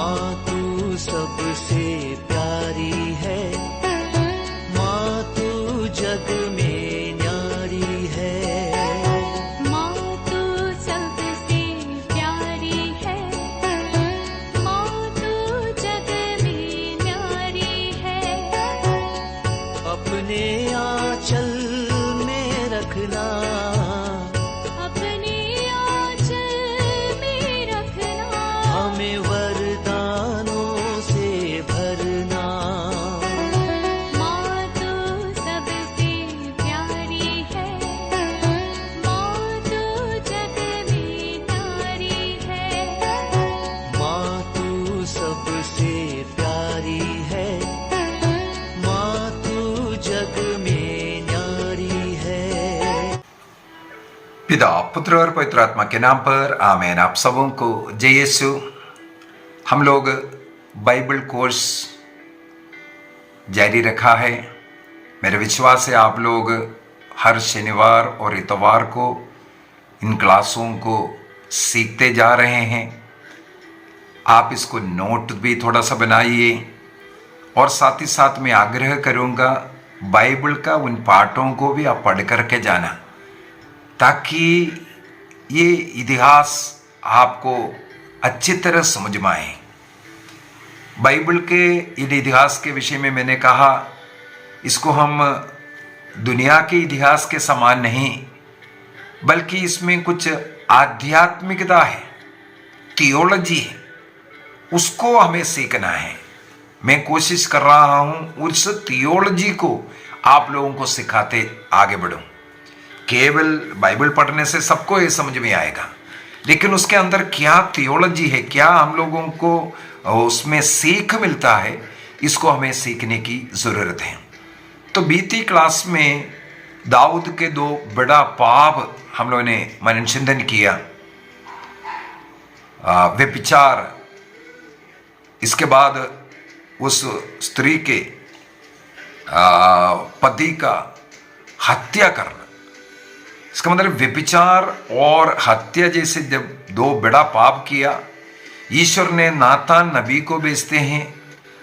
माँ तू सबसे प्यारी है, माँ तू जग में न्यारी है। माँ तू सबसे प्यारी है, माँ तू जग में न्यारी है। अपने आंचल में रखना, अपने आंचल में रखना। हमें वरदानों से भरना। माँ तू सबसे प्यारी है, माँ तू जग में न्यारी है। माँ तू सबसे प्यारी है, माँ तू जग में न्यारी है। पिता, पुत्र और पवित्र आत्मा के नाम पर आमीन। आप सबों को जय यीशु। हम लोग बाइबल कोर्स जारी रखा है। मेरा विश्वास है आप लोग हर शनिवार और इतवार को इन क्लासों को सीखते जा रहे हैं। आप इसको नोट भी थोड़ा सा बनाइए और साथ ही साथ मैं आग्रह करूंगा बाइबल का उन पाठों को भी आप पढ़ करके जाना, ताकि ये इतिहास आपको अच्छी तरह समझ में आए। बाइबल के इन इतिहास के विषय में मैंने कहा, इसको हम दुनिया के इतिहास के समान नहीं, बल्कि इसमें कुछ आध्यात्मिकता है, थियोलॉजी है, उसको हमें सीखना है। मैं कोशिश कर रहा हूं उस थियोलॉजी को आप लोगों को सिखाते आगे बढ़ूं। केवल बाइबल पढ़ने से सबको ये समझ में आएगा, लेकिन उसके अंदर क्या थियोलॉजी है, क्या हम लोगों को उसमें सीख मिलता है, इसको हमें सीखने की जरूरत है। तो बीती क्लास में दाऊद के दो बड़ा पाप हम लोगों ने मनन चिंतन किया। व्यभिचार, इसके बाद उस स्त्री के पति का हत्या करना। इसका मतलब व्यभिचार और हत्या जैसे जब दो बड़ा पाप किया, ईश्वर ने नातान नबी को भेजते हैं।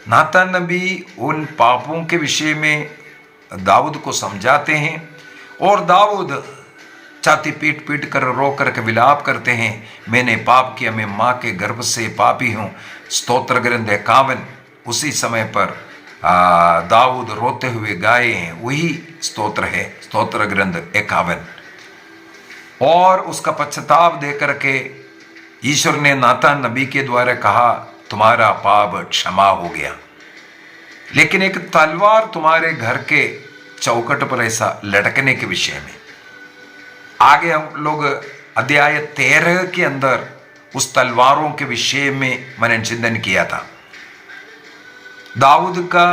नातान नबी उन पापों के विषय में दाऊद को समझाते हैं और दाऊद छाती पीट पीट कर रो कर के विलाप करते हैं, मैंने पाप किया, मैं माँ के गर्भ से पापी हूँ। स्तोत्र ग्रंथ 51। उसी समय पर दाऊद रोते हुए गाए हैं, वही स्तोत्र है, स्तोत्र ग्रंथ 51। और उसका पश्चाताप दे करके ईश्वर ने नातान नबी के द्वारा कहा, तुम्हारा पाप क्षमा हो गया, लेकिन एक तलवार तुम्हारे घर के चौखट पर ऐसा लटकने के विषय में। आगे हम लोग अध्याय 13 के अंदर उस तलवारों के विषय में मनन चिंतन किया था। दाऊद का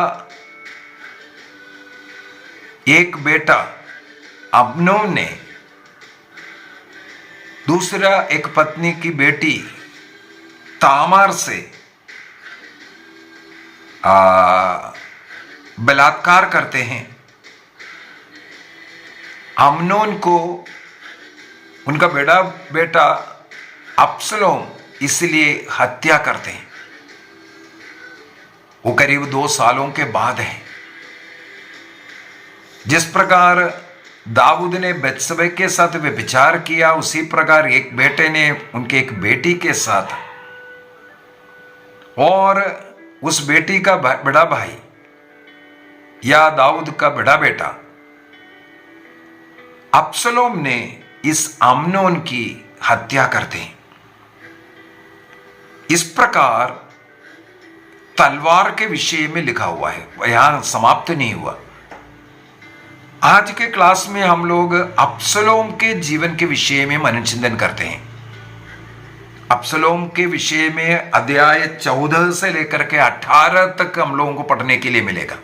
एक बेटा अब्नोन ने दूसरा एक पत्नी की बेटी तामार से बलात्कार करते हैं। अम्नोन को उनका बड़ा बेटा अब्सलोम इसलिए हत्या करते हैं। वो करीब 2 सालों के बाद है। जिस प्रकार दाऊद ने बत्शेबा के साथ व्यभिचार किया, उसी प्रकार एक बेटे ने उनके एक बेटी के साथ, और उस बेटी का बड़ा भाई या दाऊद का बड़ा बेटा अब्सलोम ने इस अम्नोन की हत्या करते हैं। इस प्रकार तलवार के विषय में लिखा हुआ है, यहां समाप्त नहीं हुआ। आज के क्लास में हम लोग अब्सलोम के जीवन के विषय में मनन चिंतन करते हैं। अब्सलोम के विषय में अध्याय 14 से लेकर के 18 तक हम लोगों को पढ़ने के लिए मिलेगा।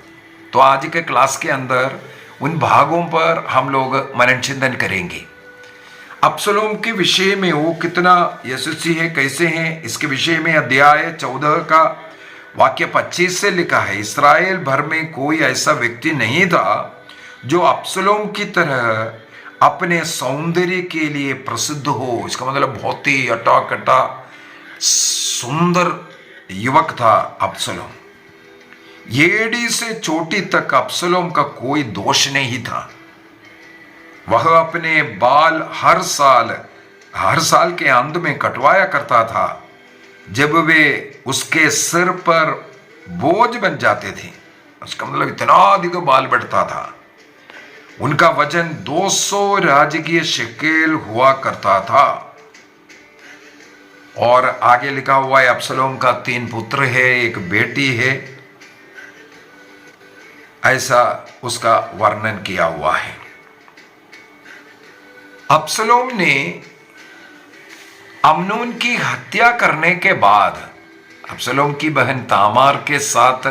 तो आज के क्लास के अंदर उन भागों पर हम लोग मनन चिंतन करेंगे। अब्सलोम के विषय में वो कितना यशस्वी है, कैसे हैं, इसके विषय में अध्याय 14 का वाक्य 25 से लिखा है, इस्राएल भर में कोई ऐसा व्यक्ति नहीं था जो अब्सलोम की तरह अपने सौंदर्य के लिए प्रसिद्ध हो। इसका मतलब बहुत ही अटाकटा सुंदर युवक था अब्सलोम। एड़ी से चोटी तक अब्सलोम का कोई दोष नहीं था। वह अपने बाल हर साल के अंत में कटवाया करता था, जब वे उसके सिर पर बोझ बन जाते थे। उसका मतलब इतना अधिक बाल बढ़ता था। उनका वजन 200 राजकीय शेकेल हुआ करता था। और आगे लिखा हुआ है अब्सलोम का 3 पुत्र है, 1 बेटी है, ऐसा उसका वर्णन किया हुआ है। अब्सलोम ने अम्नोन की हत्या करने के बाद अब्सलोम की बहन तामार के साथ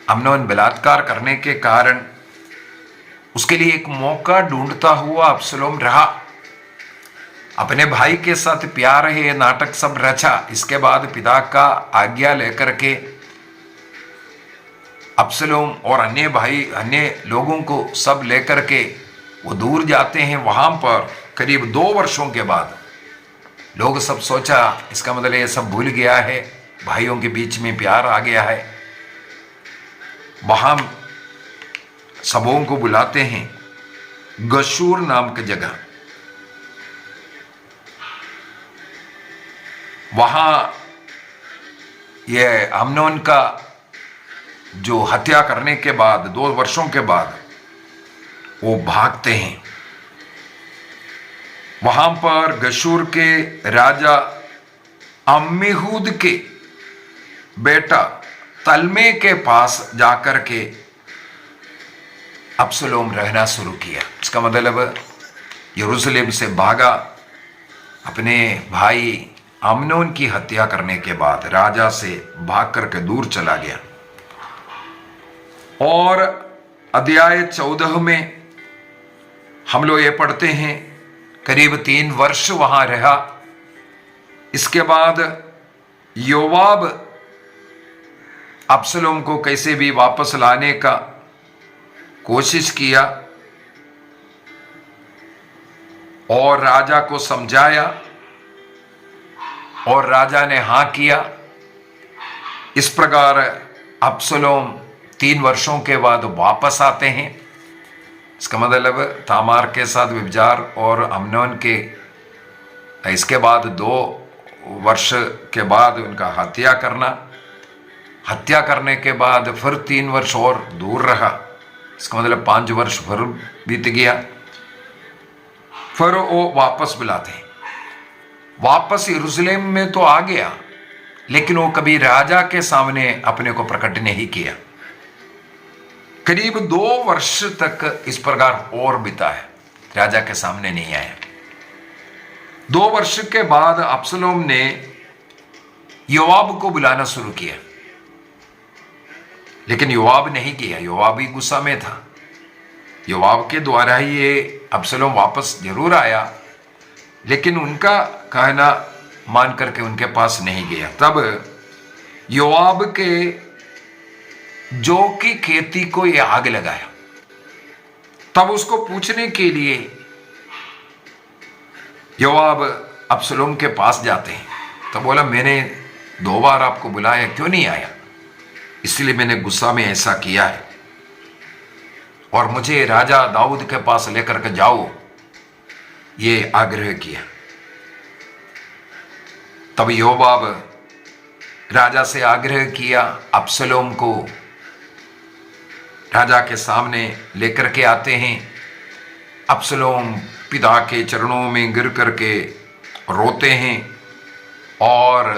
अम्नोन बलात्कार करने के कारण उसके लिए एक मौका ढूंढता हुआ अब्सलोम रहा। अपने भाई के साथ प्यार है नाटक सब रचा। इसके बाद पिता का आज्ञा लेकर के अब्सलोम और अन्य लोगों को सब लेकर के वो दूर जाते हैं। वहां पर करीब 2 वर्षों के बाद लोग सब सोचा इसका मतलब ये सब भूल गया है, भाइयों के बीच में प्यार आ गया है। वहां सबों को बुलाते हैं गशूर नाम की जगह। वहां ये अम्नोन का जो हत्या करने के बाद 2 वर्षों के बाद वो भागते हैं। वहां पर गशूर के राजा अम्मीहूद के बेटा तलमे के पास जाकर के अब्सलोम रहना शुरू किया। इसका मतलब यरूशलेम से भागा, अपने भाई अम्नोन की हत्या करने के बाद राजा से भाग करके दूर चला गया। और अध्याय 14 में हम लोग ये पढ़ते हैं करीब 3 वर्ष वहां रहा। इसके बाद योवाब अब्सलोम को कैसे भी वापस लाने का कोशिश किया और राजा को समझाया और राजा ने हां किया। इस प्रकार अब्सलोम 3 वर्षों के बाद वापस आते हैं। इसका मतलब तामार के साथ व्यभिचार और अम्नोन के इसके बाद 2 वर्ष के बाद उनका हत्या करने के बाद फिर 3 वर्ष और दूर रहा। इसका मतलब 5 वर्ष फिर बीत गया। फिर वो वापस बुलाते हैं। वापस यरूशलेम में तो आ गया, लेकिन वो कभी राजा के सामने अपने को प्रकट नहीं किया। करीब 2 वर्ष तक इस प्रकार और बीता है, राजा के सामने नहीं आया। 2 वर्ष के बाद अब्सलोम ने योवाब को बुलाना शुरू किया, लेकिन योवाब नहीं किया। योवाब ही गुस्सा में था। योवाब के द्वारा ही ये अब्सलोम वापस जरूर आया, लेकिन उनका कहना मान करके उनके पास नहीं गया। तब योवाब के जौ की खेती को ये आग लगाया। तब उसको पूछने के लिए योवाब अब्सलोम के पास जाते हैं। तो बोला मैंने 2 बार आपको बुलाया, क्यों नहीं आया? इसलिए मैंने गुस्सा में ऐसा किया है और मुझे राजा दाऊद के पास लेकर के जाओ, ये आग्रह किया। तब योवाब राजा से आग्रह किया। अब्सलोम को राजा के सामने लेकर के आते हैं। अब्सलोम पिता के चरणों में गिर करके रोते हैं और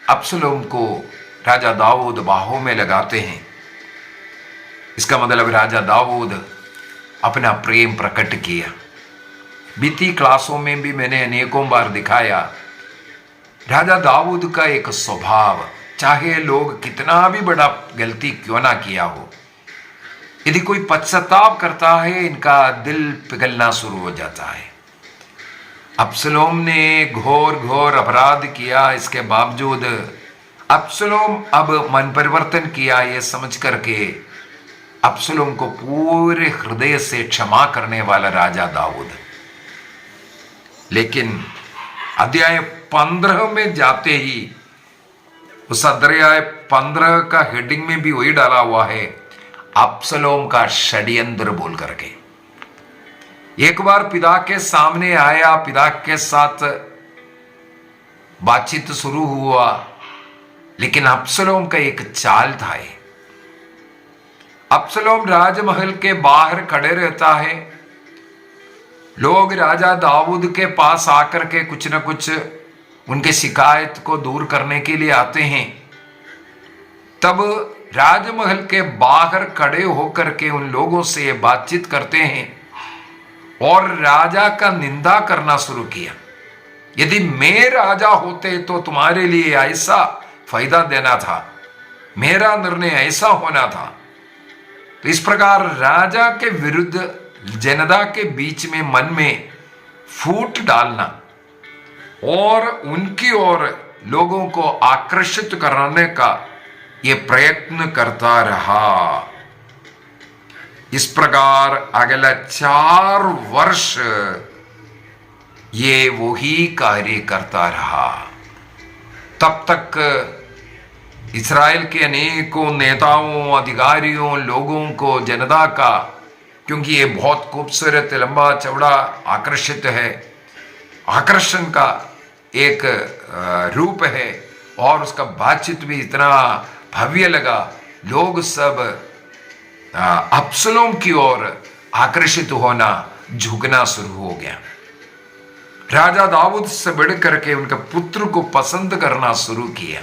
अब्सलोम को राजा दाऊद बाहों में लगाते हैं। इसका मतलब राजा दाऊद अपना प्रेम प्रकट किया। बीती क्लासों में भी मैंने अनेकों बार दिखाया राजा दाऊद का एक स्वभाव, चाहे लोग कितना भी बड़ा गलती क्यों ना किया हो, यदि कोई पश्चाताप करता है इनका दिल पिघलना शुरू हो जाता है। अब्सलोम ने घोर अपराध किया, इसके बावजूद अब्सलोम अब मन परिवर्तन किया। ये समझ करके अब्सलोम को पूरे हृदय से क्षमा करने वाला राजा दाऊद। लेकिन अध्याय 15 में जाते ही उस अध्याय 15 का हेडिंग में भी वही डाला हुआ है, अब्सलोम का षड्यंत्र बोल करके। एक बार पिता के सामने आया, पिता के साथ बातचीत शुरू हुआ, लेकिन अब्सलोम का एक चाल था। अब्सलोम राजमहल के बाहर खड़े रहता है। लोग राजा दाऊद के पास आकर के कुछ न कुछ उनके शिकायत को दूर करने के लिए आते हैं। तब राजमहल के बाहर खड़े होकर के उन लोगों से बातचीत करते हैं और राजा का निंदा करना शुरू किया। यदि मैं राजा होते तो तुम्हारे लिए ऐसा फायदा देना था, मेरा निर्णय ऐसा होना था। तो इस प्रकार राजा के विरुद्ध जनता के बीच में मन में फूट डालना और उनकी ओर लोगों को आकर्षित करने का ये प्रयत्न करता रहा। इस प्रकार अगला 4 वर्ष ये वही कार्य करता रहा। तब तक इस्राएल के अनेकों नेताओं, अधिकारियों, लोगों को, जनता का, क्योंकि ये बहुत खूबसूरत, लंबा चौड़ा, आकर्षित है, आकर्षण का एक रूप है और उसका बातचीत भी इतना भव्य लगा। लोग सब अब्सलोम की ओर आकर्षित होना, झुकना शुरू हो गया। राजा दाऊद से बढ़ करके उनके पुत्र को पसंद करना शुरू किया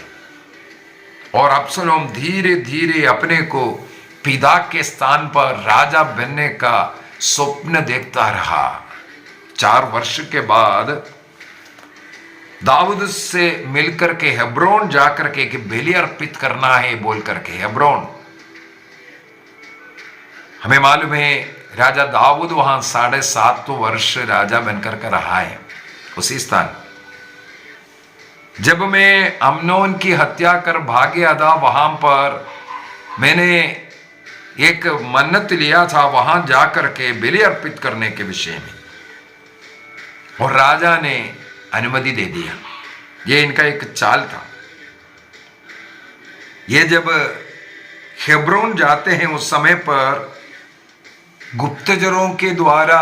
और अब्सलोम धीरे धीरे अपने को पिता के स्थान पर राजा बनने का स्वप्न देखता रहा। 4 वर्ष के बाद दाऊद से मिलकर के हेब्रोन जाकर के कि बलि अर्पित करना है बोल करके, हेब्रोन हमें मालूम है राजा दाऊद वहां 7.5 वर्ष राजा बनकर के रहा है उसी स्थान। जब मैं अम्नोन की हत्या कर भाग गया था, वहां पर मैंने एक मन्नत लिया था वहां जाकर के बलि अर्पित करने के विषय में, और राजा ने अनुमति दे दिया। ये इनका एक चाल था। ये जब हेब्रोन जाते हैं उस समय पर गुप्तचरों के द्वारा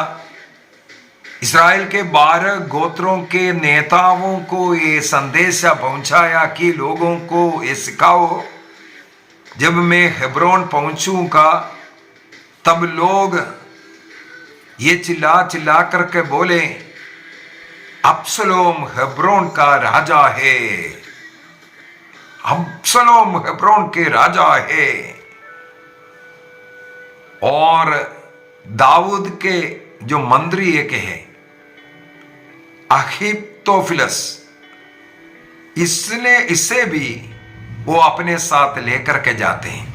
इस्राएल के 12 गोत्रों के नेताओं को ये संदेशा पहुंचाया कि लोगों को ये सिखाओ, जब मैं हेब्रोन पहुंचूंगा तब लोग ये चिल्ला चिल्ला करके बोले अब्सलोम हेब्रोन का राजा है, अब्सलोम हेब्रोन के राजा है। और दाऊद के जो मंत्री एक है अहीतोफिलस, इसे भी वो अपने साथ लेकर के जाते हैं।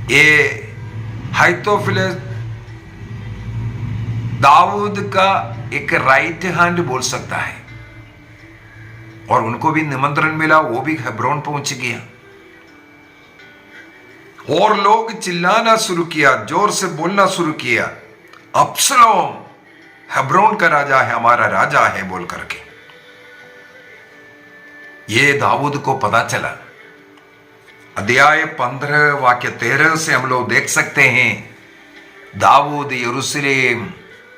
ये अहीतोफिलस दाऊद का एक राइट हैंड बोल सकता है, और उनको भी निमंत्रण मिला, वो भी हेब्रोन पहुंच गया और लोग चिल्लाना शुरू किया, जोर से बोलना शुरू किया, अब्सलोम हेब्रोन का राजा है, हमारा राजा है बोल करके। ये दाऊद को पता चला। अध्याय 15 वाक्य 13 से हम लोग देख सकते हैं, दाऊद यरूशलेम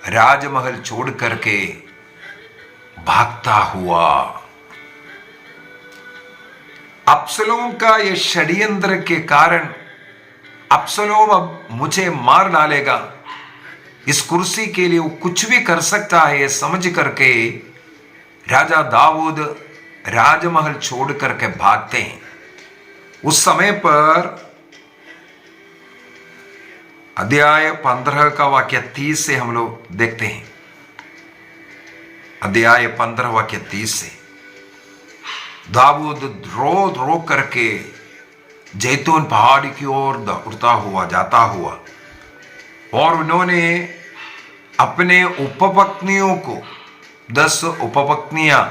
राजमहल छोड़ करके भागता हुआ। अब्सलोम का ये षड्यंत्र के कारण अब्सलोम अब मुझे मार डालेगा, इस कुर्सी के लिए वो कुछ भी कर सकता है, ये समझ करके राजा दाऊद राजमहल छोड़ करके भागते हैं। उस समय पर अध्याय 15 का वाक्य 30 से हम लोग देखते हैं। अध्याय 15 वाक्य 30 से दाऊद रो करके जैतून पहाड़ी की ओर दौड़ता हुआ जाता हुआ, और उन्होंने अपने उपपत्नियों को 10 उपपत्नियां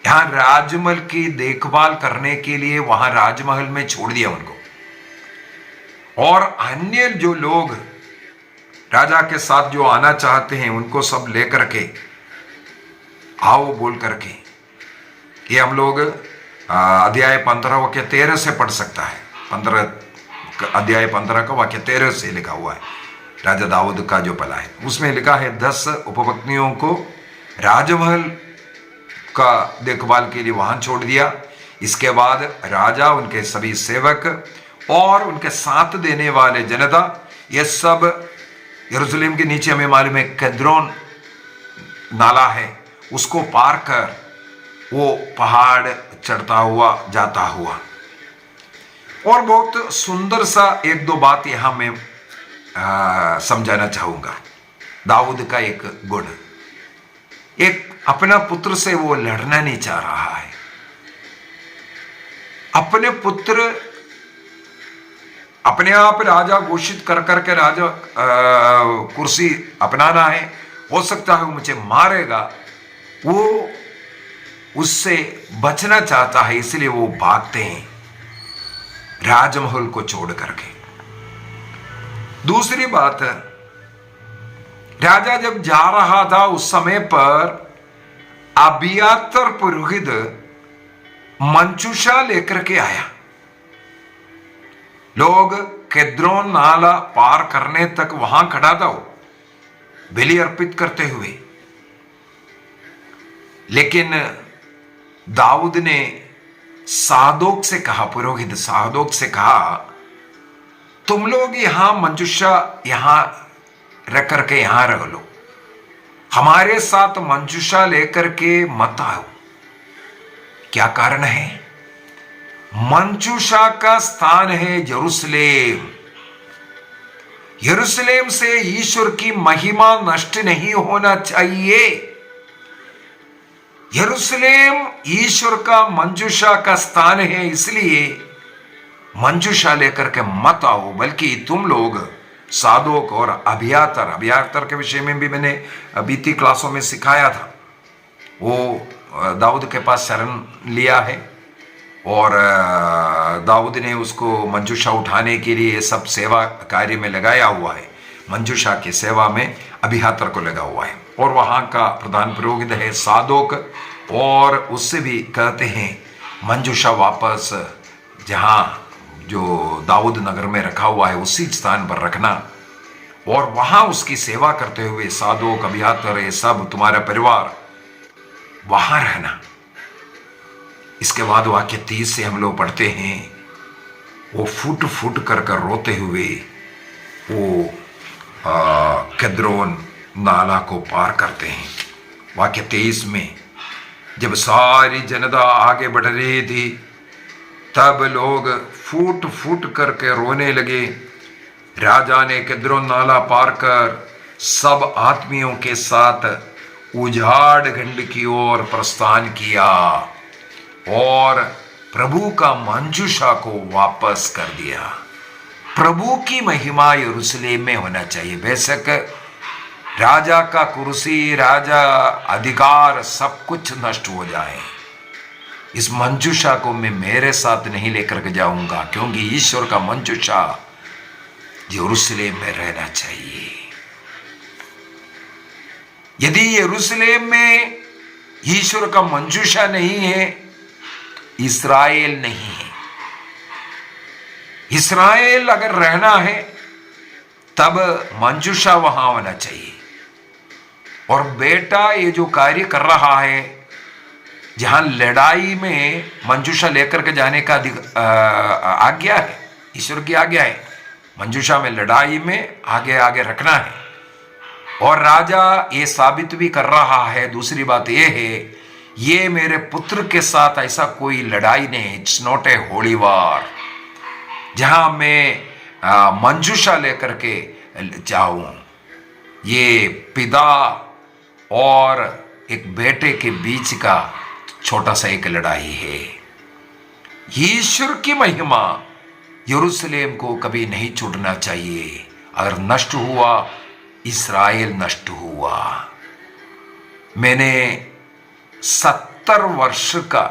यहां राजमहल की देखभाल करने के लिए वहां राजमहल में छोड़ दिया उनको, और अन्य जो लोग राजा के साथ जो आना चाहते हैं उनको सब लेकर के आओ बोल करके। ये हम लोग अध्याय 15 वाक्य 13 से पढ़ सकता है। 15 अध्याय 15 का वाक्य 13 से लिखा हुआ है, राजा दाऊद का जो पला है। उसमें लिखा है 10 उपपत्नियों को राजमहल का देखभाल के लिए वहां छोड़ दिया। इसके बाद राजा, उनके सभी सेवक और उनके साथ देने वाले जनता, ये सब यरूशलेम के नीचे, हमें मालूम है किद्रोन नाला है, उसको पार कर वो पहाड़ चढ़ता हुआ जाता हुआ। और बहुत सुंदर सा एक दो बात यहां मैं समझाना चाहूंगा। दाऊद का एक गुण, एक अपना पुत्र से वो लड़ना नहीं चाह रहा है। अपने पुत्र अपने आप राजा घोषित कर करके राजा कुर्सी अपनाना है। हो सकता है वो मुझे मारेगा, वो उससे बचना चाहता है, इसलिए वो भागते हैं राजमहल को छोड़ करके। दूसरी बात, राजा जब जा रहा था उस समय पर अबियातर पुरोहित मंचूषा लेकर के आया। लोग किद्रोन नाला पार करने तक वहां खड़ा था वो बलि अर्पित करते हुए। लेकिन दाऊद ने सादोक से कहा, पुरोहित सादोक से कहा, तुम लोग यहां मंजूषा यहां रख करके यहां रह लो, हमारे साथ मंजूषा लेकर के मत आओ। क्या कारण है? मंजूषा का स्थान है यरूशलेम। यरूशलेम से ईश्वर की महिमा नष्ट नहीं होना चाहिए। यरूशलेम ईश्वर का मंजूषा का स्थान है, इसलिए मंजूषा लेकर के मत आओ, बल्कि तुम लोग सादोक और अबियातर के विषय में भी मैंने बीती क्लासों में सिखाया था। वो दाऊद के पास शरण लिया है और दाऊद ने उसको मंजूषा उठाने के लिए सब सेवा कार्य में लगाया हुआ है। मंजूषा की सेवा में अबियातर को लगा हुआ है और वहाँ का प्रधान पुरोहित है सादोक। और उससे भी कहते हैं मंजूषा वापस जहाँ जो दाऊद नगर में रखा हुआ है उसी स्थान पर रखना और वहाँ उसकी सेवा करते हुए सादोक, अबियातर, ये सब तुम्हारा परिवार वहाँ रहना। इसके बाद वाक्य 30 से हम लोग पढ़ते हैं, वो फुट फुट कर रोते हुए वो किद्रोन नाला को पार करते हैं। वाक्य 23 में जब सारी जनता आगे बढ़ रही थी तब लोग फूट फूट करके रोने लगे। राजा ने किद्रोन नाला पार कर सब आदमियों के साथ उजाड़ खंड की ओर प्रस्थान किया और प्रभु का मंजूषा को वापस कर दिया। प्रभु की महिमा यरूशलेम में होना चाहिए। बेशक राजा का कुर्सी, राजा अधिकार सब कुछ नष्ट हो जाए, इस मंजूषा को मैं मेरे साथ नहीं लेकर के जाऊंगा, क्योंकि ईश्वर का मंजूषा यरूशलेम में रहना चाहिए। यदि यरूशलेम में ईश्वर का मंजूषा नहीं है, इस्राएल नहीं है। इस्राएल अगर रहना है तब मंजूषा वहां होना चाहिए। और बेटा ये जो कार्य कर रहा है, जहां लड़ाई में मंजूषा लेकर के जाने का आज्ञा है, ईश्वर की आज्ञा है, मंजूषा में लड़ाई में आगे आगे रखना है। और राजा ये साबित भी कर रहा है। दूसरी बात ये है, ये मेरे पुत्र के साथ ऐसा कोई लड़ाई नहीं, इट्स नॉट ए होली वार जहां मैं मंजूषा लेकर के जाऊं। ये पिता और एक बेटे के बीच का छोटा सा एक लड़ाई है। ईश्वर की महिमा यरूशलेम को कभी नहीं छूटना चाहिए। अगर नष्ट हुआ, इस्राएल नष्ट हुआ। मैंने 70 वर्ष का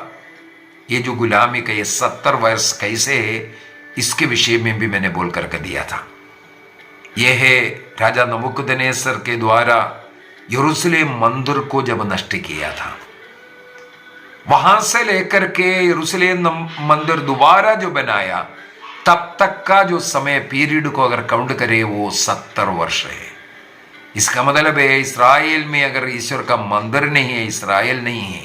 ये जो गुलामी का ये 70 वर्ष कैसे है, इसके विषय में भी मैंने बोल करके दिया था। यह है राजा नबूकदनेस्सर के द्वारा यरूशलेम मंदिर को जब नष्ट किया था। वहां से लेकर के यरूशलेम मंदिर दोबारा जो बनाया तब तक का जो समय पीरियड को अगर काउंट करें वो 70 वर्ष है। इसका मतलब है इस्राएल में अगर ईश्वर का मंदिर नहीं है, इस्राएल नहीं है,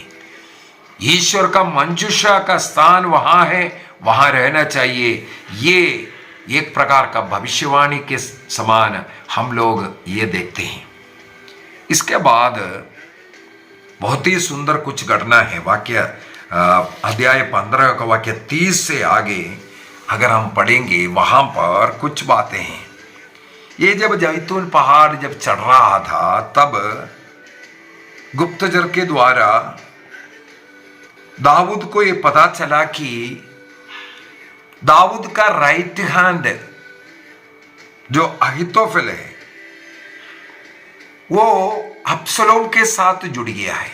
ईश्वर का मंजुषा का स्थान वहां है, वहां रहना चाहिए। ये एक प्रकार का भविष्यवाणी के समान हम लोग ये देखते हैं। इसके बाद बहुत ही सुंदर कुछ घटना है। वाक्य अध्याय 15 का वाक्य 30 से आगे अगर हम पढ़ेंगे वहां पर कुछ बातें हैं। ये जब जैतून पहाड़ जब चढ़ रहा था तब गुप्तचर के द्वारा दाऊद को ये पता चला कि दाऊद का राइट हैंड जो अहीतोफेल है वो अब्सलोम के साथ जुड़ गया है।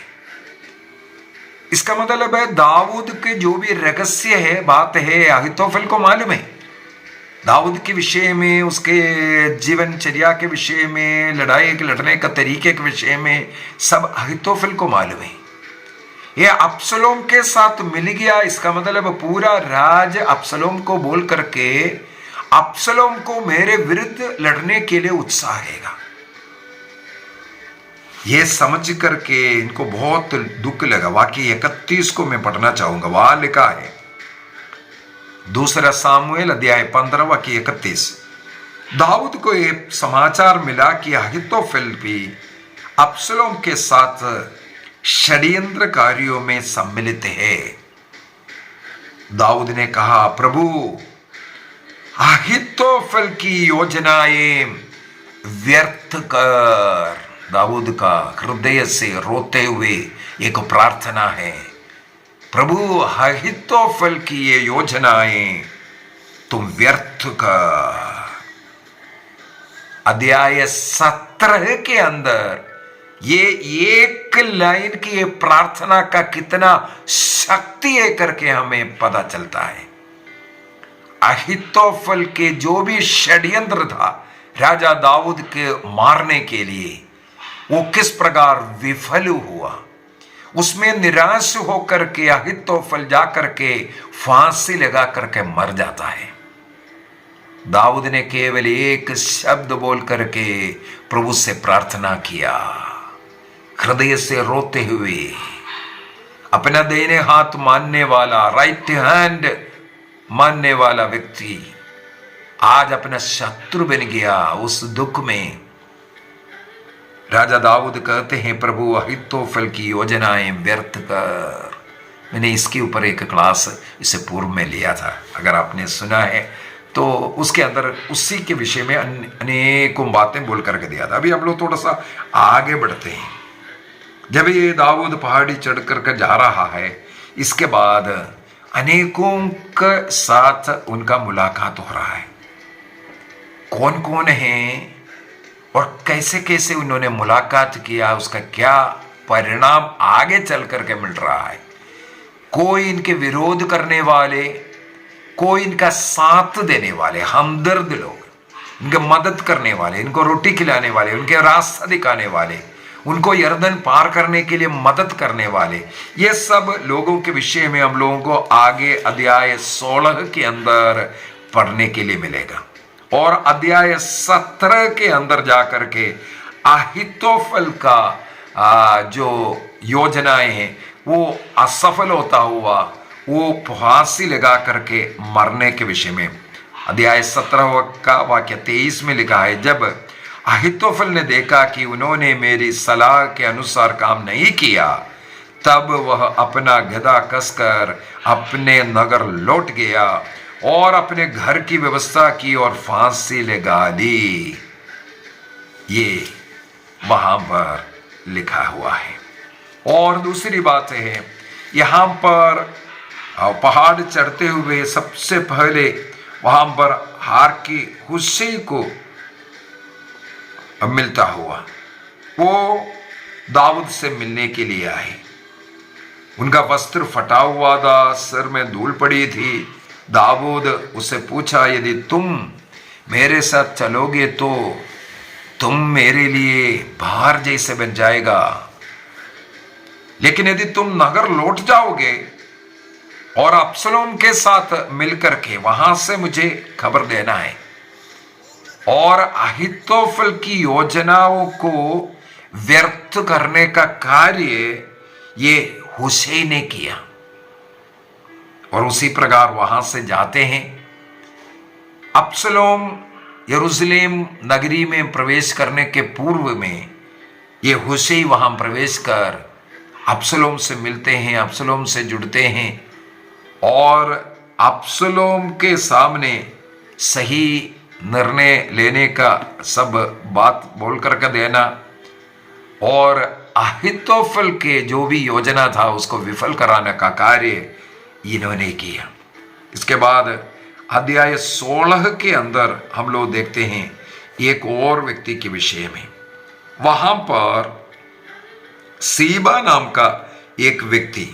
इसका मतलब है दाऊद के जो भी रहस्य है, बात है, अहीतोफेल को मालूम है। दाऊद के विषय में, उसके जीवनचर्या के विषय में, लड़ाई के लड़ने का तरीके के विषय में सब अहीतोफेल को मालूम है। ये अब्सलोम के साथ मिल गया। इसका मतलब पूरा राज अब्सलोम को बोल करके अब्सलोम को मेरे विरुद्ध लड़ने के लिए उत्साह रहेगा। ये समझ करके इनको बहुत दुख लगा। वाक्य 31 को मैं पढ़ना चाहूंगा। वहां लिखा है, दूसरा सामुएल अध्याय 15 वाक्य 31, दाऊद को ये समाचार मिला कि अहीतोफेल भी अब्सलोम के साथ षड्यंत्र कार्यों में सम्मिलित है। दाऊद ने कहा, प्रभु अहीतोफेल की योजनाएं व्यर्थ कर। दाऊद का हृदय से रोते हुए एक प्रार्थना है, प्रभु अहीतोफेल की ये योजनाएं तुम व्यर्थ कर। अध्याय 17 के अंदर ये एक लाइन की ये प्रार्थना का कितना शक्ति है करके हमें पता चलता है। अहीतोफेल के जो भी षड्यंत्र था राजा दाऊद के मारने के लिए, वो किस प्रकार विफल हुआ। उसमें निराश होकर के अहीतोफेल जाकर के फांसी लगा करके मर जाता है। दाऊद ने केवल एक शब्द बोल करके प्रभु से प्रार्थना किया, हृदय से रोते हुए। अपना दाहिने हाथ मानने वाला, राइट हैंड मानने वाला व्यक्ति आज अपना शत्रु बन गया। उस दुख में राजा दाऊद कहते हैं, प्रभु अहीतोफेल की योजनाएं व्यर्थ कर। मैंने इसके ऊपर एक क्लास इससे पूर्व में लिया था, अगर आपने सुना है तो उसके अंदर उसी के विषय में अनेकों बातें बोल करके दिया था। अभी हम लोग थोड़ा सा आगे बढ़ते हैं। जब ये दाऊद पहाड़ी चढ़ करके जा रहा है, इसके बाद अनेकों के साथ उनका मुलाकात हो रहा है। कौन कौन है और कैसे कैसे उन्होंने मुलाकात किया, उसका क्या परिणाम आगे चल करके मिल रहा है। कोई इनके विरोध करने वाले, कोई इनका साथ देने वाले, हमदर्द लोग, इनके मदद करने वाले, इनको रोटी खिलाने वाले, उनके रास्ता दिखाने वाले, उनको यर्दन पार करने के लिए मदद करने वाले, ये सब लोगों के विषय में हम लोगों को आगे अध्याय 16 के अंदर पढ़ने के लिए मिलेगा। और अध्याय 17 के अंदर जाकर के अहीतोफेल का जो योजनाएं हैं वो असफल होता हुआ वो फांसी लगा करके मरने के विषय में अध्याय 17 का वाक्य 23 में लिखा है, जब अहीतोफेल ने देखा कि उन्होंने मेरी सलाह के अनुसार काम नहीं किया, तब वह अपना गदा कसकर अपने नगर लौट गया और अपने घर की व्यवस्था की और फांसी लगा ली। ये वहां पर लिखा हुआ है। और दूसरी बात है, यहां पर पहाड़ चढ़ते हुए सबसे पहले वहां पर हार की हुसैन को मिलता हुआ, वो दाऊद से मिलने के लिए आए। उनका वस्त्र फटा हुआ था, सिर में धूल पड़ी थी। दाऊद उससे पूछा, यदि तुम मेरे साथ चलोगे तो तुम मेरे लिए भार जैसे बन जाएगा। लेकिन यदि तुम नगर लौट जाओगे और अब्सलोम के साथ मिलकर के वहां से मुझे खबर देना है। और अहीतोफेल की योजनाओं को व्यर्थ करने का कार्य ये हुशै ने किया। और उसी प्रकार वहां से जाते हैं। अब्सलोम यरूशलेम नगरी में प्रवेश करने के पूर्व में ये हुशै वहां प्रवेश कर अब्सलोम से मिलते हैं, अब्सलोम से जुड़ते हैं और अब्सलोम के सामने सही निर्णय लेने का सब बात बोल करके देना और अहीतोफेल के जो भी योजना था उसको विफल कराने का कार्य इन्होंने किया। इसके बाद अध्याय 16 के अंदर हम लोग देखते हैं एक और व्यक्ति के विषय में। वहां पर सीबा नाम का एक व्यक्ति,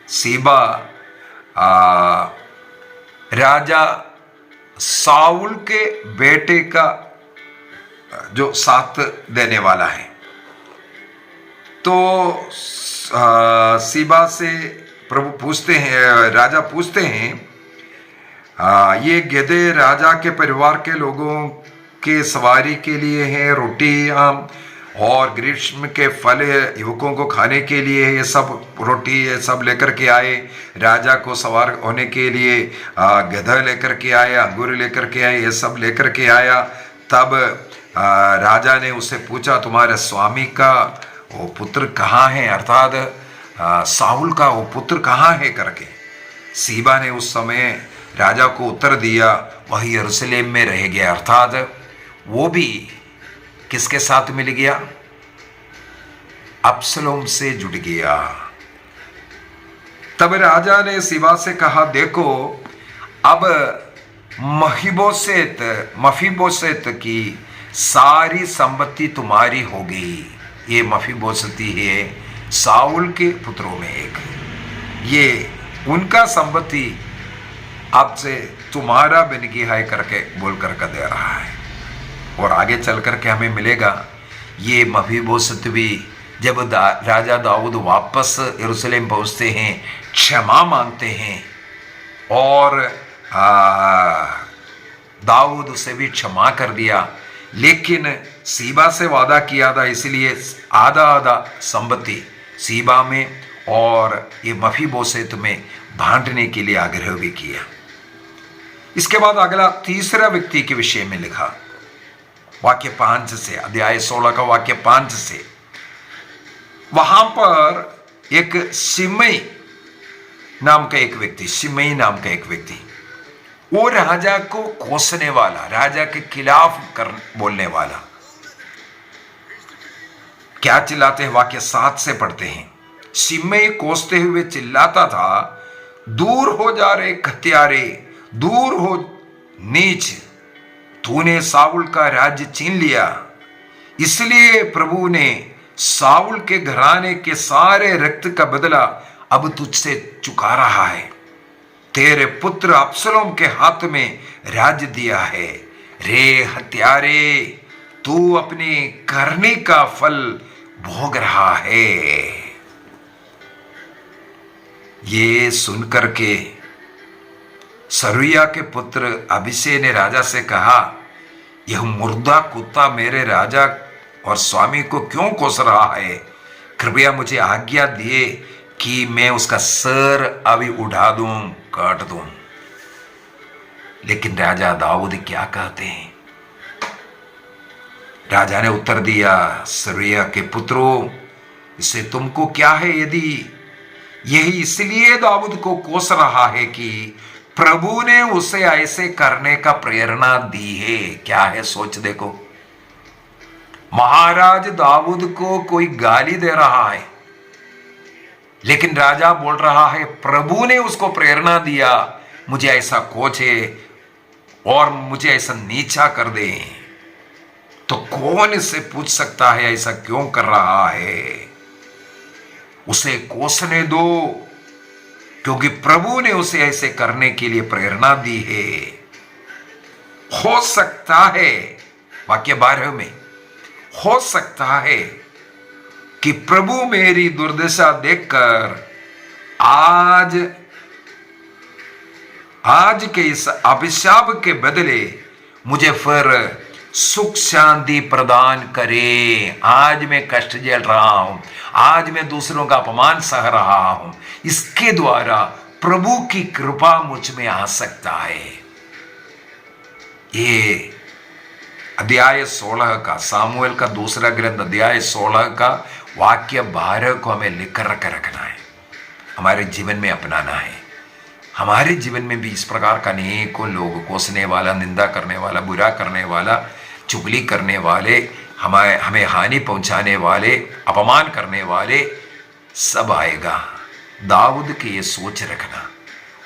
सीबा राजा साउल के बेटे का जो साथ देने वाला है। तो सीबा से प्रभु पूछते हैं, राजा पूछते हैं, ये गधे राजा के परिवार के लोगों के सवारी के लिए है, रोटियां और ग्रीष्म के फल युवकों को खाने के लिए ये सब रोटी ये सब लेकर के आए। राजा को सवार होने के लिए गधा लेकर के आए, अंगूर लेकर के आए, ये सब लेकर के आया। तब राजा ने उससे पूछा, तुम्हारे स्वामी का वो पुत्र कहाँ है, अर्थात साउल का वो पुत्र कहाँ है करके। सीबा ने उस समय राजा को उत्तर दिया, वही यरूशलेम में रह गया, अर्थात वो भी किसके साथ मिल गया, अब्सलोम से जुड़ गया। तब राजा ने सीबा से कहा, देखो अब मफीबोशेत की सारी संपत्ति तुम्हारी होगी। ये मफीबोशेती है साउल के पुत्रों में एक, ये उनका संपत्ति आपसे तुम्हारा बन गया है करके बोल करके दे रहा है। और आगे चल करके हमें मिलेगा ये मफीबोशेत भी जब राजा दाऊद वापस यरूशलेम पहुंचते हैं, क्षमा मांगते हैं और दाऊद उसे भी क्षमा कर दिया। लेकिन सीबा से वादा किया था, इसलिए आधा आधा संपत्ति सीबा में और ये मफीबोशेत में बांटने के लिए आग्रह भी किया। इसके बाद अगला तीसरा व्यक्ति के विषय में लिखा, वाक्य 5 से, अध्याय 16 का वाक्य 5 से। वहां पर एक शिमई नाम का एक व्यक्ति, वो राजा को कोसने वाला, राजा के खिलाफ बोलने वाला। क्या चिल्लाते हैं, वाक्य 7 से पढ़ते हैं। शिमई कोसते हुए चिल्लाता था, दूर हो जा रे हत्यारे, दूर हो नीच, तूने साउल का राज्य छीन लिया, इसलिए प्रभु ने साउल के घराने के सारे रक्त का बदला अब तुझसे चुका रहा है। तेरे पुत्र अब्सलोम के हाथ में राज्य दिया है। रे हत्यारे, तू अपने करने का फल भोग रहा है। ये सुनकर के सरूया के पुत्र अभिषेक ने राजा से कहा, यह मुर्दा कुत्ता मेरे राजा और स्वामी को क्यों कोस रहा है? कृपया मुझे आज्ञा दिए कि मैं उसका सर अभी उड़ा दूं, काट दूं। लेकिन राजा दाऊद क्या कहते हैं? राजा ने उत्तर दिया, सरूया के पुत्रों, इससे तुमको क्या है? यदि यही इसलिए दाऊद को कोस रहा है कि प्रभु ने उसे ऐसे करने का प्रेरणा दी है। क्या है, सोच देखो, महाराज दाऊद को कोई गाली दे रहा है, लेकिन राजा बोल रहा है प्रभु ने उसको प्रेरणा दिया, मुझे ऐसा कोचे और मुझे ऐसा नीचा कर दे। तो कौन इससे पूछ सकता है ऐसा क्यों कर रहा है? उसे कोसने दो, क्योंकि प्रभु ने उसे ऐसे करने के लिए प्रेरणा दी है। हो सकता है, वाक्य 12 में, हो सकता है कि प्रभु मेरी दुर्दशा देखकर आज के इस अभिशाप के बदले मुझे फिर सुख शांति प्रदान करे। आज मैं कष्ट झेल रहा हूं, आज मैं दूसरों का अपमान सह रहा हूं, इसके द्वारा प्रभु की कृपा मुझ में आ सकता है। ये अध्याय 16 का, सामुएल का दूसरा ग्रंथ अध्याय 16 का वाक्य 12 को हमें लिख कर रखना है, हमारे जीवन में अपनाना है। हमारे जीवन में भी इस प्रकार का अनेकों लोग, कोसने वाला, निंदा करने वाला, बुरा करने वाला, चुगली करने वाले, हमें हानि पहुंचाने वाले, अपमान करने वाले सब आएगा। दाऊद की ये सोच रखना,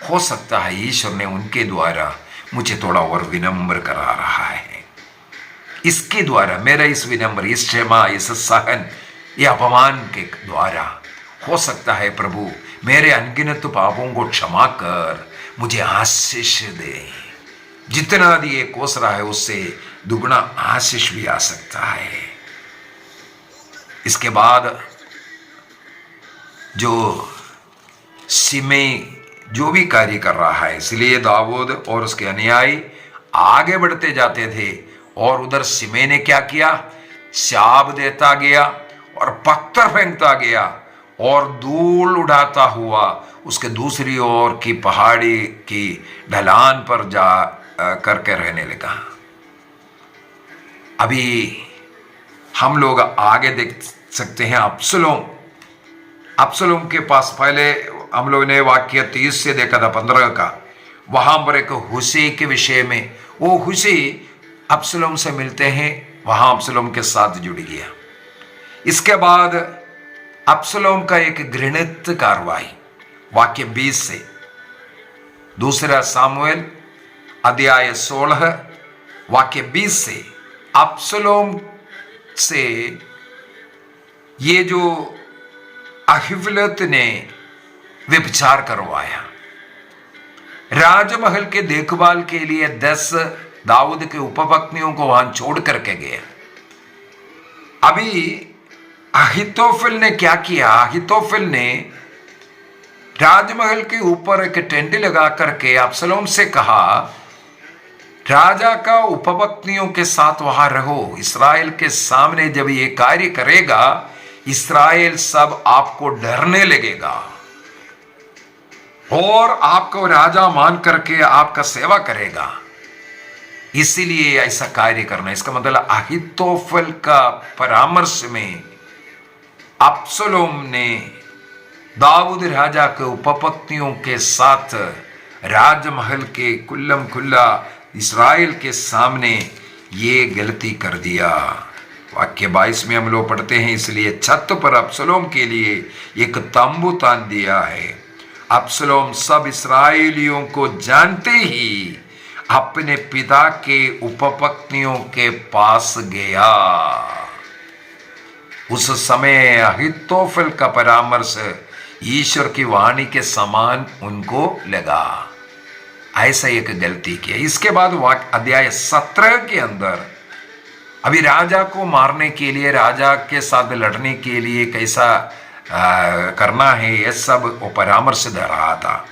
हो सकता है ईश्वर ने उनके द्वारा मुझे थोड़ा और विनम्र करा रहा है। इसके द्वारा मेरा इस विनम्र, इस क्षमा, इस सहन, ये अपमान के द्वारा हो सकता है प्रभु मेरे अनगिनत पापों को क्षमा कर मुझे आशीष दे। जितना दिए कोस रहा है उससे दुगना आशीष भी आ सकता है। इसके बाद जो शिमेई जो भी कार्य कर रहा है, इसलिए दाऊद और उसके अनुयायी आगे बढ़ते जाते थे और उधर शिमेई ने क्या किया, शाप देता गया और पत्थर फेंकता गया और धूल उड़ाता हुआ उसके दूसरी ओर की पहाड़ी की ढलान पर जा करके रहने लगा। अभी हम लोग आगे देख सकते हैं अब्सलोम के पास, पहले हम लोग ने वाक्य 30 से देखा था 15 का, वहां पर एक हुशै के विषय में, वो हुशै अब्सलोम से मिलते हैं, वहां अब्सलोम के साथ जुड़ गया। इसके बाद अब्सलोम का एक घृणित कार्रवाई वाक्य 20 से, दूसरा सामुएल अध्याय 16 वाक्य 20 से, अब्सलोम से ये जो अहीफेलेत ने व्यभिचार करवाया, राजमहल के देखभाल के लिए 10 दाऊद के उपपत्नियों को वहां छोड़ करके गया। अभी अहीतोफेल ने क्या किया, अहीतोफेल ने राजमहल के ऊपर एक टेंट लगा करके अब्सलोम से कहा, राजा का उपपत्नियों के साथ वहां रहो, इस्राएल के सामने जब ये कार्य करेगा इस्राएल सब आपको डरने लगेगा और आपको राजा मान करके आपका सेवा करेगा, इसीलिए ऐसा कार्य करना। इसका मतलब अहीतोफेल का परामर्श में अब्सलोम ने दाऊद राजा के उपपत्नियों के साथ राजमहल के कुल्लम खुल्ला इस्राएल के सामने ये गलती कर दिया। वाक्य 22 में हम लोग पढ़ते हैं, इसलिए छत पर अब्सलोम के लिए एक तंबू तान दिया है। अब्सलोम सब इस्राएलियों को जानते ही अपने पिता के उपपत्नियों के पास गया। उस समय अहीतोफेल का परामर्श ईश्वर की वाणी के समान उनको लगा, ऐसा एक गलती किया। इसके बाद अध्याय 17 के अंदर अभी राजा को मारने के लिए, राजा के साथ लड़ने के लिए कैसा करना है, यह सब परामर्श दे रहा था।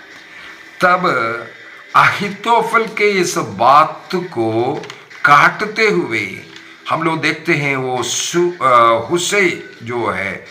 तब अहीतोफेल के इस बात को काटते हुए हम लोग देखते हैं वो हुशै जो है,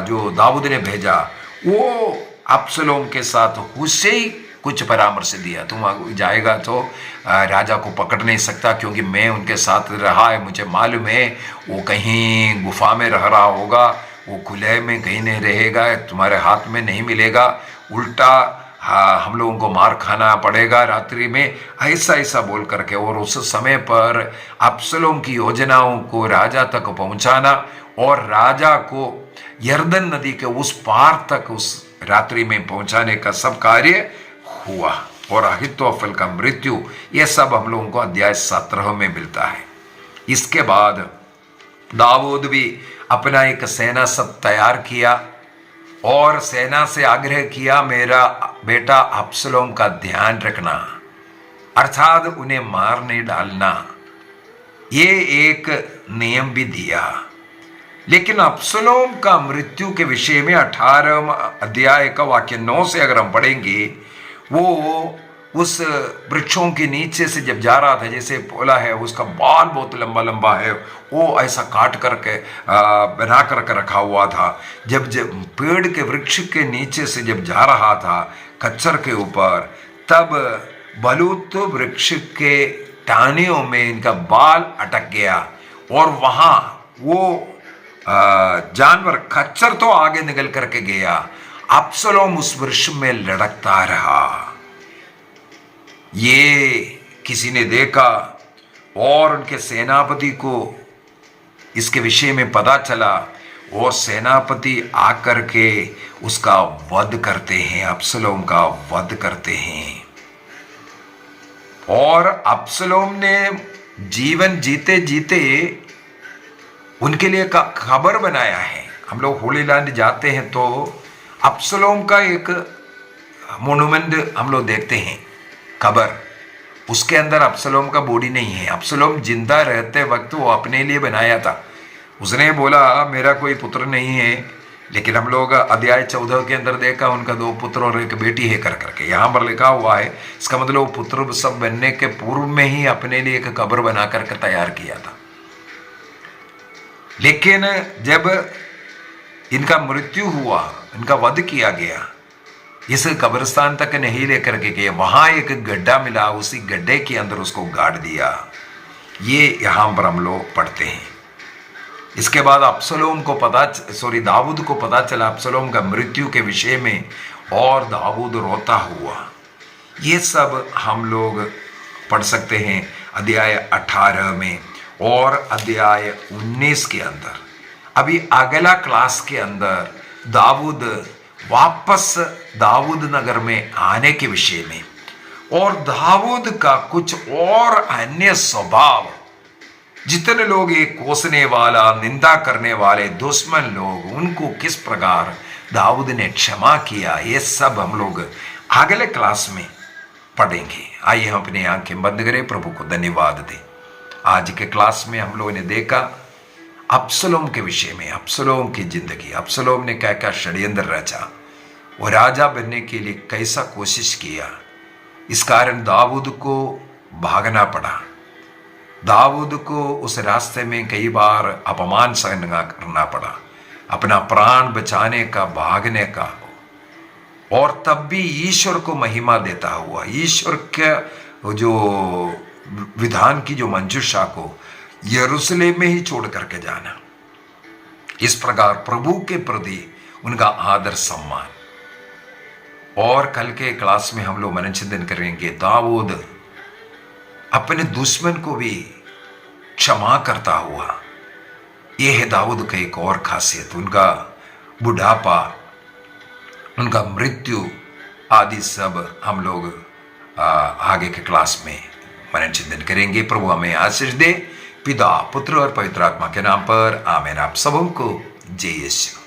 जो दाऊद ने भेजा, वो अब्सलोम के साथ हुशै कुछ परामर्श दिया, तुम जाएगा तो राजा को पकड़ नहीं सकता, क्योंकि मैं उनके साथ रहा है, मुझे मालूम है वो कहीं गुफा में रह रहा होगा, वो खुले में कहीं नहीं रहेगा, तुम्हारे हाथ में नहीं मिलेगा, उल्टा हम लोगों को मार खाना पड़ेगा रात्रि में, ऐसा बोल करके। और उस समय पर अब्सलोम की योजनाओं को राजा तक पहुंचाना और राजा को यर्दन नदी के उस पार तक उस रात्रि में पहुंचाने का सब कार्य हुआ। और अहीतोफेल का मृत्यु, यह सब हम लोगों को अध्याय 17 में मिलता है। इसके बाद दाऊद भी अपना एक सेना सब तैयार किया और सेना से आग्रह किया, मेरा बेटा अब्सलोम का ध्यान रखना, अर्थात उन्हें मार नहीं डालना। ये एक नियम भी दिया। लेकिन अब्सलोम का मृत्यु के विषय में 18 अध्याय का वाक्य 9 से अगर हम पढ़ेंगे, वो उस वृक्षों के नीचे से जब जा रहा था, जैसे बोला है उसका बाल बहुत लंबा लंबा है, वो ऐसा काट करके बना करके रखा हुआ था। जब पेड़ के वृक्ष के नीचे से जब जा रहा था खच्चर के ऊपर, तब बलूत वृक्ष के टहनियों में इनका बाल अटक गया और वहां वो जानवर खच्चर तो आगे निकल करके गया, अब्सलोम उस वृक्ष में लड़कता रहा। ये किसी ने देखा और उनके सेनापति को इसके विषय में पता चला और सेनापति आकर के उसका वध करते हैं, अब्सलोम का वध करते हैं। और अब्सलोम ने जीवन जीते जीते उनके लिए का खबर बनाया है। हम लोग होली लैंड जाते हैं तो अब्सलोम का एक मोन्यूमेंट हम लोग देखते हैं, खबर। उसके अंदर अब्सलोम का बॉडी नहीं है। अब्सलोम जिंदा रहते वक्त वो अपने लिए बनाया था। उसने बोला मेरा कोई पुत्र नहीं है, लेकिन हम लोग अध्याय 14 के अंदर देखा उनका 2 पुत्र और 1 बेटी है कर करके यहाँ पर लिखा हुआ है। इसका मतलब वो पुत्र सब बनने के पूर्व में ही अपने लिए एक कब्र बना करके तैयार किया था। लेकिन जब इनका मृत्यु हुआ, इनका वध किया गया, इस कब्रिस्तान तक नहीं लेकर के गए, वहां एक गड्ढा मिला, उसी गड्ढे के अंदर उसको गाड़ दिया। ये यहां पर हम लोग पढ़ते हैं। इसके बाद अब्सलोम को दाऊद को पता चला अब्सलोम का मृत्यु के विषय में, और दाऊद रोता हुआ। ये सब हम लोग पढ़ सकते हैं अध्याय 18 में और अध्याय 19 के अंदर। अभी अगला क्लास के अंदर दाऊद वापस दाऊद नगर में आने के विषय में, और दाऊद का कुछ और अन्य स्वभाव, जितने लोग एक कोसने वाला, निंदा करने वाले दुश्मन लोग, उनको किस प्रकार दाऊद ने क्षमा किया, ये सब हम लोग अगले क्लास में पढ़ेंगे। आइए हम अपनी आंखें बंद करें, प्रभु को धन्यवाद दें। आज के क्लास में हम लोगों ने देखा अब्सलोम के विषय में, अब्सलोम की जिंदगी, अब्सलोम ने क्या क्या षड्यंत्र रचा, वो राजा बनने के लिए कैसा कोशिश किया। इस कारण दाऊद को भागना पड़ा, दाऊद को उस रास्ते में कई बार अपमान सहन करना पड़ा, अपना प्राण बचाने का, भागने का, और तब भी ईश्वर को महिमा देता हुआ, ईश्वर के जो विधान की जो मंजूषा को यरूशलेम में ही छोड़ करके जाना। इस प्रकार प्रभु के प्रति उनका आदर सम्मान। और कल के क्लास में हम लोग मनन चिंतन करेंगे दाऊद अपने दुश्मन को भी क्षमा करता हुआ। यह है दाऊद का एक और खासियत, उनका बुढ़ापा, उनका मृत्यु आदि सब हम लोग आगे के क्लास में मनन चिंतन करेंगे। प्रभु हमें आशीष दे, पिता, पुत्र और पवित्र आत्मा के नाम पर आमीन। आप सबों को जय यीशु।